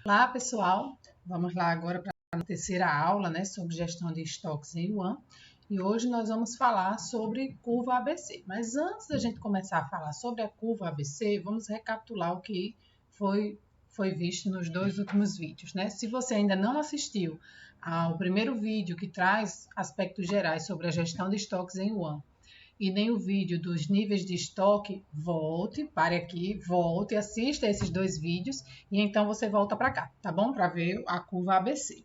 Olá, pessoal. Vamos lá agora para a terceira aula, né, sobre gestão de estoques em Yuan. E hoje nós vamos falar sobre curva ABC. Mas antes da gente começar a falar sobre a curva ABC, vamos recapitular o que foi visto nos dois últimos vídeos, né? Se você ainda não assistiu ao primeiro vídeo que traz aspectos gerais sobre a gestão de estoques em Yuan, e nem o vídeo dos níveis de estoque, pare aqui, volte, assista esses dois vídeos e então você volta para cá, tá bom? Para ver a curva ABC.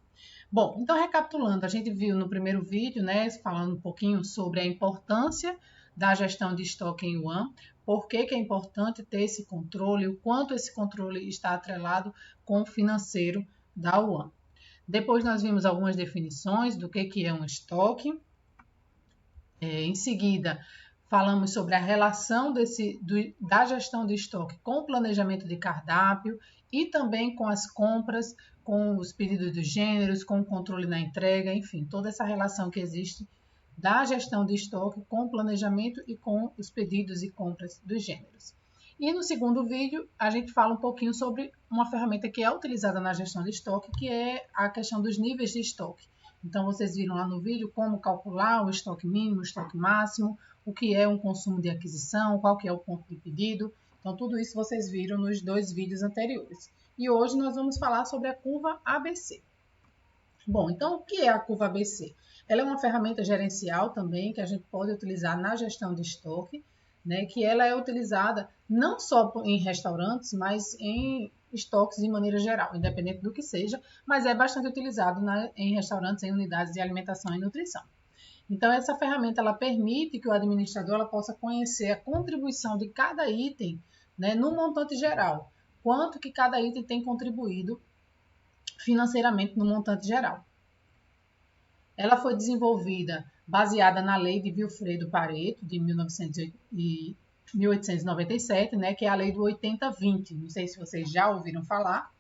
Bom, então recapitulando, a gente viu no primeiro vídeo, né, falando um pouquinho sobre a importância da gestão de estoque em Yuan, por que é importante ter esse controle, o quanto esse controle está atrelado com o financeiro da Yuan. Depois nós vimos algumas definições do que é um estoque. Em seguida, falamos sobre a relação da gestão de estoque com o planejamento de cardápio e também com as compras, com os pedidos dos gêneros, com o controle na entrega, enfim, toda essa relação que existe da gestão de estoque com o planejamento e com os pedidos e compras dos gêneros. E no segundo vídeo, a gente fala um pouquinho sobre uma ferramenta que é utilizada na gestão de estoque, que é a questão dos níveis de estoque. Então, vocês viram lá no vídeo como calcular o estoque mínimo, o estoque máximo, o que é um consumo de aquisição, qual que é o ponto de pedido. Então, tudo isso vocês viram nos dois vídeos anteriores. E hoje nós vamos falar sobre a curva ABC. Bom, então o que é a curva ABC? Ela é uma ferramenta gerencial também que a gente pode utilizar na gestão de estoque, né? Que ela é utilizada não só em restaurantes, mas em estoques de maneira geral, independente do que seja, mas é bastante utilizado em restaurantes, em unidades de alimentação e nutrição. Então, essa ferramenta ela permite que o administrador ela possa conhecer a contribuição de cada item, né, no montante geral, quanto que cada item tem contribuído financeiramente no montante geral. Ela foi desenvolvida baseada na lei de Vilfredo Pareto, de 1897, né, que é a lei do 80-20. Não sei se vocês já ouviram falar,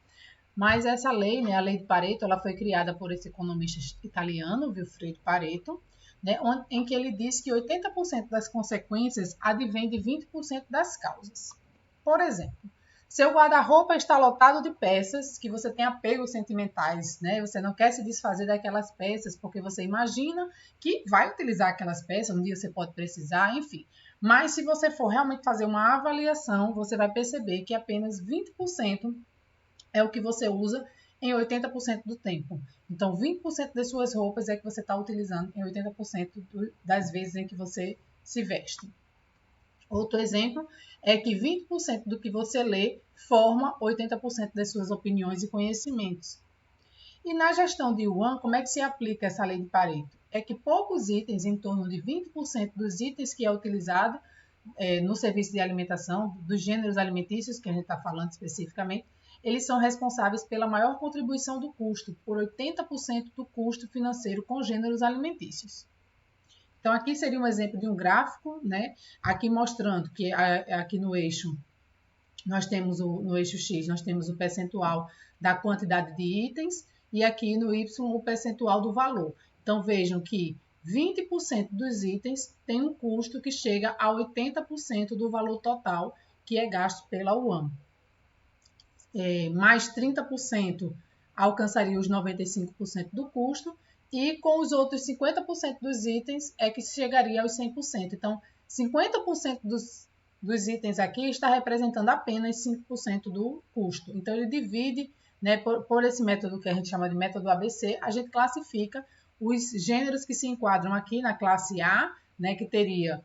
mas essa lei, né, a lei de Pareto, ela foi criada por esse economista italiano, Vilfredo Pareto, né, em que ele diz que 80% das consequências advém de 20% das causas. Por exemplo, seu guarda-roupa está lotado de peças que você tem apegos sentimentais, né? Você não quer se desfazer daquelas peças porque você imagina que vai utilizar aquelas peças, um dia você pode precisar, enfim. Mas se você for realmente fazer uma avaliação, você vai perceber que apenas 20% é o que você usa em 80% do tempo. Então, 20% das suas roupas é que você está utilizando em 80% das vezes em que você se veste. Outro exemplo é que 20% do que você lê forma 80% das suas opiniões e conhecimentos. E na gestão de Yuan, como é que se aplica essa lei de Pareto? É que poucos itens, em torno de 20% dos itens que é utilizado no serviço de alimentação, dos gêneros alimentícios, que a gente está falando especificamente, eles são responsáveis pela maior contribuição do custo, por 80% do custo financeiro com gêneros alimentícios. Então, aqui seria um exemplo de um gráfico, né? Aqui mostrando que aqui no eixo, nós temos no eixo X, nós temos o percentual da quantidade de itens e aqui no Y o percentual do valor. Então, vejam que 20% dos itens tem um custo que chega a 80% do valor total que é gasto pela UAM. Mais 30% alcançaria os 95% do custo e com os outros 50% dos itens é que chegaria aos 100%. Então, 50% dos itens aqui está representando apenas 5% do custo. Então, ele divide, né, por esse método que a gente chama de método ABC, a gente classifica os gêneros que se enquadram aqui na classe A, né, que teria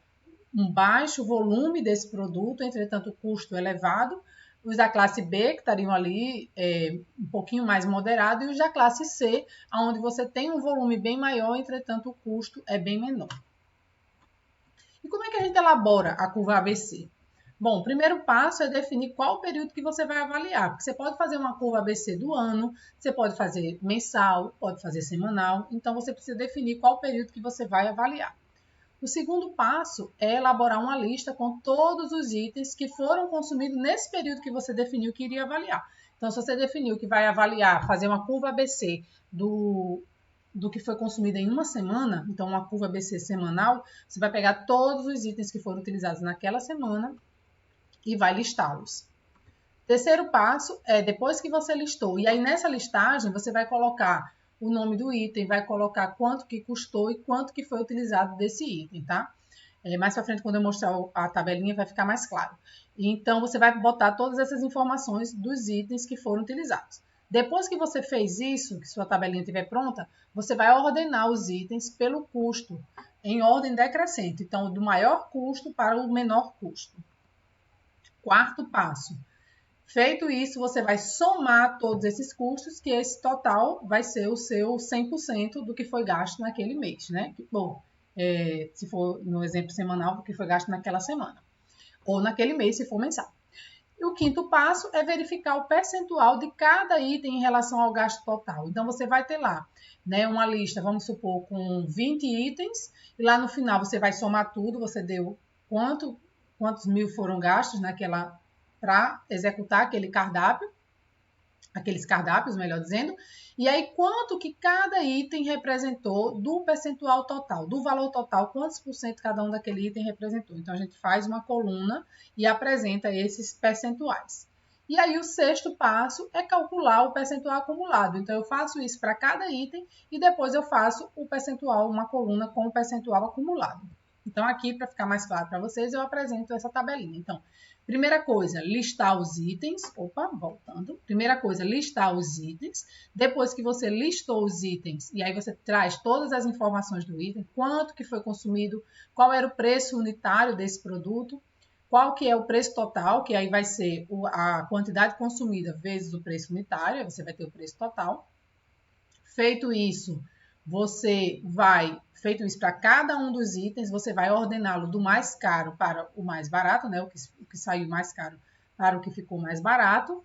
um baixo volume desse produto, entretanto o custo elevado, os da classe B, que estariam ali um pouquinho mais moderado, e os da classe C, onde você tem um volume bem maior, entretanto o custo é bem menor. E como é que a gente elabora a curva ABC? Bom, o primeiro passo é definir qual período que você vai avaliar, porque você pode fazer uma curva ABC do ano, você pode fazer mensal, pode fazer semanal, então você precisa definir qual período que você vai avaliar. O segundo passo é elaborar uma lista com todos os itens que foram consumidos nesse período que você definiu que iria avaliar. Então, se você definiu que vai avaliar, fazer uma curva ABC do que foi consumido em uma semana, então uma curva ABC semanal, você vai pegar todos os itens que foram utilizados naquela semana e vai listá-los. Terceiro passo é depois que você listou, e aí nessa listagem você vai colocar o nome do item, vai colocar quanto que custou e quanto que foi utilizado desse item, tá? Mais para frente, quando eu mostrar a tabelinha, vai ficar mais claro. Então, você vai botar todas essas informações dos itens que foram utilizados. Depois que você fez isso, que sua tabelinha estiver pronta, você vai ordenar os itens pelo custo, em ordem decrescente. Então, do maior custo para o menor custo. Quarto passo. Feito isso, você vai somar todos esses custos, que esse total vai ser o seu 100% do que foi gasto naquele mês, né? Bom, se for no exemplo semanal, o que foi gasto naquela semana. Ou naquele mês, se for mensal. E o quinto passo é verificar o percentual de cada item em relação ao gasto total. Então, você vai ter lá, né, uma lista, vamos supor, com 20 itens, e lá no final você vai somar tudo, você deu quantos mil foram gastos naquela para executar aquele cardápio, aqueles cardápios, melhor dizendo, e aí quanto que cada item representou do percentual total, do valor total, quantos por cento cada um daquele item representou. Então, a gente faz uma coluna e apresenta esses percentuais. E aí, o sexto passo é calcular o percentual acumulado. Então, eu faço isso para cada item e depois eu faço o percentual, uma coluna com o percentual acumulado. Então, aqui, para ficar mais claro para vocês, eu apresento essa tabelinha. Então, primeira coisa, listar os itens. Opa, voltando. Primeira coisa, listar os itens. Depois que você listou os itens, e aí você traz todas as informações do item, quanto que foi consumido, qual era o preço unitário desse produto, qual que é o preço total, que aí vai ser a quantidade consumida vezes o preço unitário, aí você vai ter o preço total. Feito isso, feito isso para cada um dos itens, você vai ordená-lo do mais caro para o mais barato, né? O que saiu mais caro para o que ficou mais barato.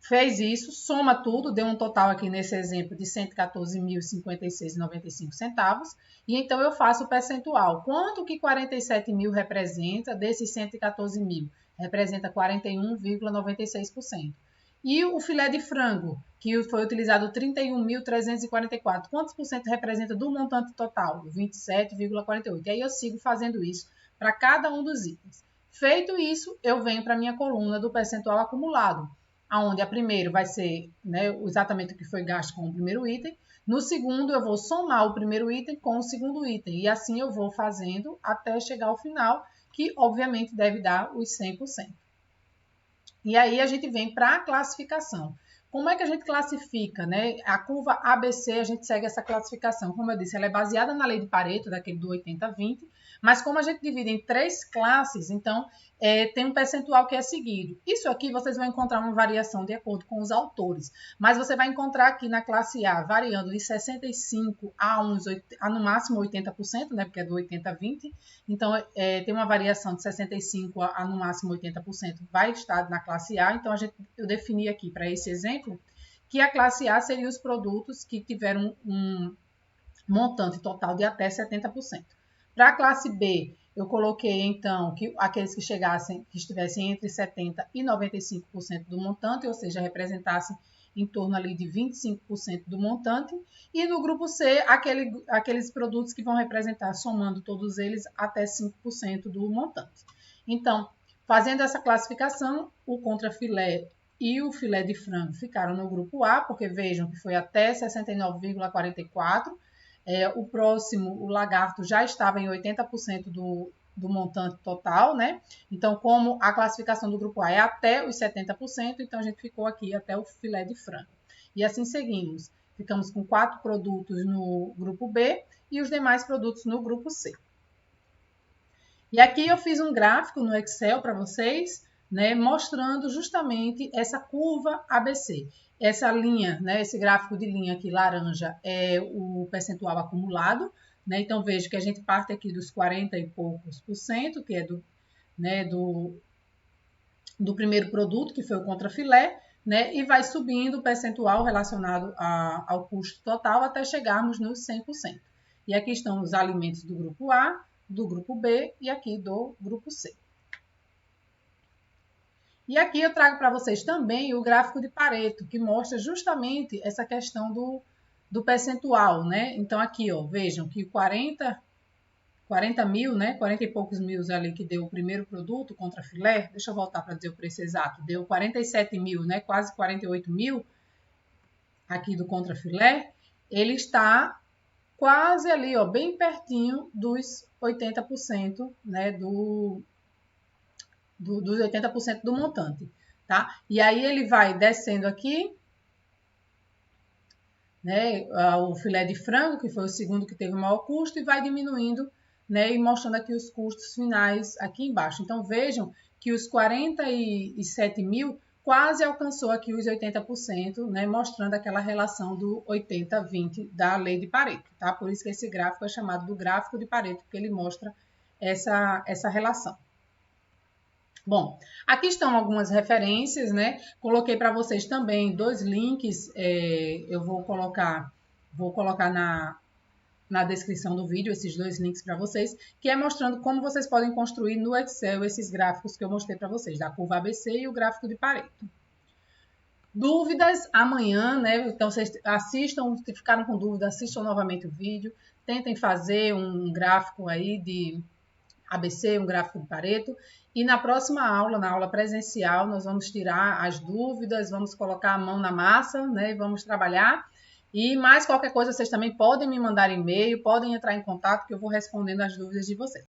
Fez isso, soma tudo, deu um total aqui nesse exemplo de R$ 114.056,95. E então eu faço o percentual. Quanto que 47 mil representa desses 114 mil? Representa 41,96%. E o filé de frango, que foi utilizado 31.344, quantos por cento representa do montante total? 27,48%. E aí eu sigo fazendo isso para cada um dos itens. Feito isso, eu venho para a minha coluna do percentual acumulado, onde a primeira vai ser, né, exatamente o que foi gasto com o primeiro item. No segundo, eu vou somar o primeiro item com o segundo item. E assim eu vou fazendo até chegar ao final, que obviamente deve dar os 100%. E aí a gente vem para a classificação. Como é que a gente classifica, né? A curva ABC, a gente segue essa classificação. Como eu disse, ela é baseada na lei de Pareto, daquele do 80-20, mas como a gente divide em 3 classes, então tem um percentual que é seguido. Isso aqui vocês vão encontrar uma variação de acordo com os autores, mas você vai encontrar aqui na classe A variando de 65% a no máximo 80%, né? Porque é do 80-20, então tem uma variação de 65% a no máximo 80%, vai estar na classe A. Então eu defini aqui para esse exemplo que a classe A seria os produtos que tiveram um montante total de até 70%. Para a classe B, eu coloquei, então, que aqueles que estivessem entre 70% e 95% do montante, ou seja, representassem em torno ali de 25% do montante. E no grupo C, aqueles produtos que vão representar, somando todos eles, até 5% do montante. Então, fazendo essa classificação, o contrafilé e o filé de frango ficaram no grupo A, porque vejam que foi até 69,44%. O próximo, o lagarto, já estava em 80% do montante total, né? Então, como a classificação do grupo A é até os 70%, então a gente ficou aqui até o filé de frango. E assim seguimos. Ficamos com 4 produtos no grupo B e os demais produtos no grupo C. E aqui eu fiz um gráfico no Excel para vocês, né, mostrando justamente essa curva ABC. Essa linha, né, esse gráfico de linha aqui laranja é o percentual acumulado, né? Então veja que a gente parte aqui dos 40 e poucos por cento, que é do primeiro produto, que foi o contrafilé, né? E vai subindo o percentual relacionado ao custo total até chegarmos nos 100%. E aqui estão os alimentos do grupo A, do grupo B e aqui do grupo C. E aqui eu trago para vocês também o gráfico de Pareto, que mostra justamente essa questão do percentual, né? Então aqui, ó, vejam que 40 mil, né? 40 e poucos mil ali que deu o primeiro produto contra filé. Deixa eu voltar para dizer o preço exato. Deu 47 mil, né? Quase 48 mil aqui do contra filé. Ele está quase ali, ó, bem pertinho dos 80%, né? Dos 80% do montante, tá? E aí ele vai descendo aqui, né, o filé de frango, que foi o segundo que teve o maior custo, e vai diminuindo, né, e mostrando aqui os custos finais aqui embaixo. Então, vejam que os 47 mil quase alcançou aqui os 80%, né, mostrando aquela relação do 80-20 da lei de Pareto, tá? Por isso que esse gráfico é chamado do gráfico de Pareto, porque ele mostra essa relação. Bom, aqui estão algumas referências, né? Coloquei para vocês também 2 links, eu vou colocar na descrição do vídeo esses 2 links para vocês, que é mostrando como vocês podem construir no Excel esses gráficos que eu mostrei para vocês, da curva ABC e o gráfico de Pareto. Dúvidas amanhã, né? Então vocês assistam, se ficaram com dúvida, assistam novamente o vídeo, tentem fazer um gráfico aí de ABC, um gráfico de Pareto. E na próxima aula, na aula presencial, nós vamos tirar as dúvidas, vamos colocar a mão na massa, né? E vamos trabalhar. E mais qualquer coisa, vocês também podem me mandar e-mail, podem entrar em contato, que eu vou respondendo as dúvidas de vocês.